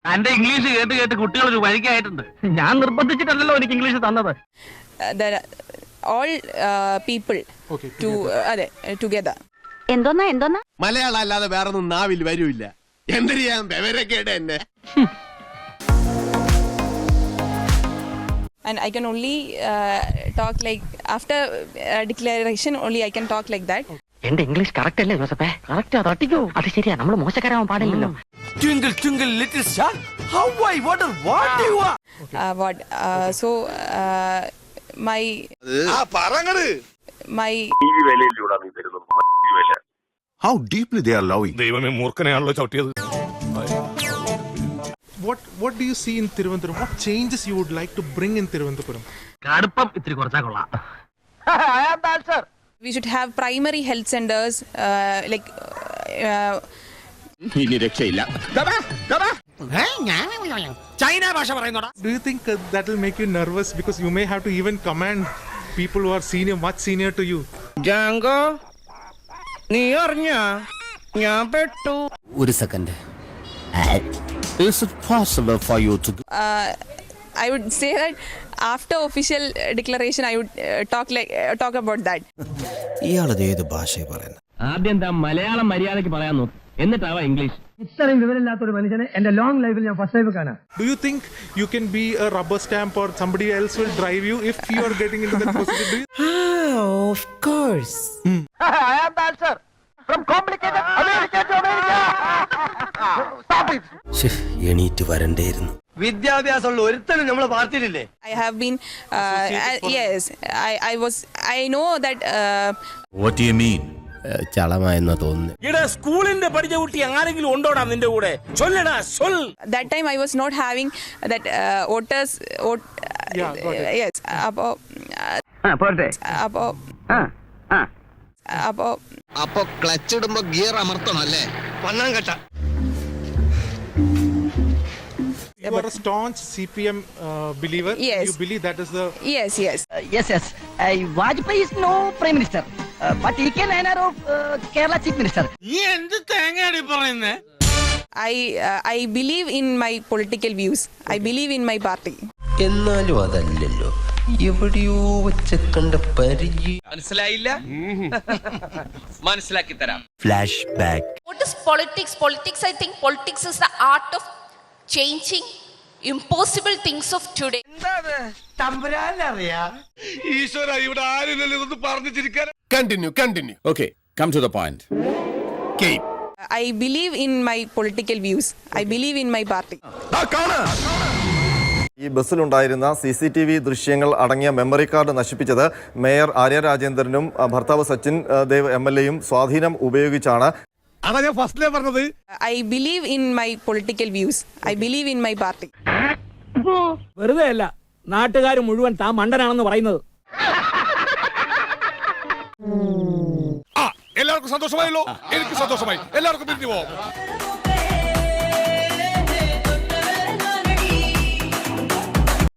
എന്റെ ഇംഗ്ലീഷ് കേട്ട് കേട്ട് കുട്ടികൾ ഒരു വഴിക്കായിട്ടുണ്ട്. ഞാൻ നിർബന്ധിച്ചിട്ടല്ലല്ലോ എനിക്ക് ഇംഗ്ലീഷ് തന്നത്. All people together. എന്തോന്നാ മലയാളം അല്ലാതെ വേറൊന്നും നാവിൽ വരൂല്ല. എന്തരിയാൻ വിവരക്കേട് എന്നെ. And I can only talk like after declaration only I can talk like that. എന്റെ ഇംഗ്ലീഷ് കറക്റ്റ് അല്ലേ ജോസഫേ? കറക്റ്റ് തട്ടിക്കോ. അത് ശരിയാ, നമ്മൾ മോശക്കാരാവാൻ പാടില്ലല്ലോ. Twinkle twinkle little star, how I wonder what you are. My How deeply they are loving. ദൈവമേ മൂർഖനെയാണല്ലോ ചവിട്ടിയത്. What do you see in Thiruvananthapuram? What changes you would like to bring in Thiruvananthapuram? കടുപ്പം ഇത്തിരി കുറച്ചാ കൊള്ളാം. we should have primary health centers like ഇനി രക്ഷയില്ല. China ഭാഷ പറയുന്നോടാ. Do you think that will make you nervous because you may have to even command people who are senior, much senior to you? Jango നീ അറിഞ്ഞ ഞാൻ പെട്ടു. ഒരു second. Is it possible for you to I would say that after official declaration I would talk about that. ഇയാളത് ഏത് ഭാഷയെ പറയുന്നത്? ആദ്യം എന്താ മലയാളം മര്യാദയ്ക്ക് പറയാൻ നോക്ക്, എന്നിട്ടാവാ ഇംഗ്ലീഷ്. ഇത്രയും വിവരമില്ലാത്ത ഒരു മനുഷ്യനെ എന്റെ ലോങ് ലൈഫിൽ ഞാൻ ഫസ്റ്റ് ടൈം കാണാം. Do you think you can be a rubber stamp or somebody else will drive you if you are getting into that position? Of course. I am the answer. From complicated America to America. Stop it. എണീറ്റ് വരണ്ടേയിരുന്നു. വിദ്യാഭ്യാസമുള്ള ഒരുത്തനും നമ്മളെ പാർട്ടിയിലില്ലേ? I have been yes I know that What do you mean? ചളമായെന്നാ തോന്നുന്നു. ഇവിടെ സ്കൂളിന്റെ പഠിച്ച കുട്ടി ആരെങ്കിലും ഉണ്ടോടാ നിന്റെ കൂടെ? ചൊല്ലടാ ചൊൽ. that time I was not having that voters Yeah, got it. yes പോരട്ടെ. അപ്പൊ ക്ലച്ച് ഇടുമ്പോ ഗിയർ അമർത്തണം അല്ലേ? പന്നാം കെട്ട. You are a staunch CPM believer. Yes. You believe that is the yes Yes. Vajpayee is no prime minister, but he can honor of Kerala chief minister. നീ എന്ത് തേങ്ങയാടി പറയുന്നേ? I believe in my political views. I believe in my party. എന്നാലും അതല്ലല്ലോ, എവിടെയോ വെച്ച് കണ്ട പരിചയം. മനസ്സിലായില്ല? മനസ്സിലാക്കി തരാം. Flash back. What is politics? Politics, I think politics is the art of changing impossible things of today. ഈശ്വര, ഇവിടെ ആരില്ലല്ലോ ഇതൊന്ന് പറഞ്ഞു ചിരിക്കാൻ. Continue. Okay, come to the point. Keep. I believe in my political views. I believe in my party. ഈ ബസ്സിലുണ്ടായിരുന്ന CCTV ദൃശ്യങ്ങൾ അടങ്ങിയ memory card നശിപ്പിച്ചത് mayor Arya രാജേന്ദ്രനും ഭർത്താവ് സച്ചിൻ ദേവ് MLAയും സ്വാധീനം ഉപയോഗിച്ചാണ്. അതാ ഞാൻ ഫസ്റ്റിലേ പറഞ്ഞത്. I believe in my political views. I believe in my party. വെറുതെ അല്ല നാട്ടുകാർ മുഴുവൻ താൻ മണ്ടനാണെന്ന് പറയുന്നത്. എല്ലാവർക്കും സന്തോഷമായല്ലോ? എനിക്ക് സന്തോഷമായി. എല്ലാവർക്കും പിരിഞ്ഞു പോവാം.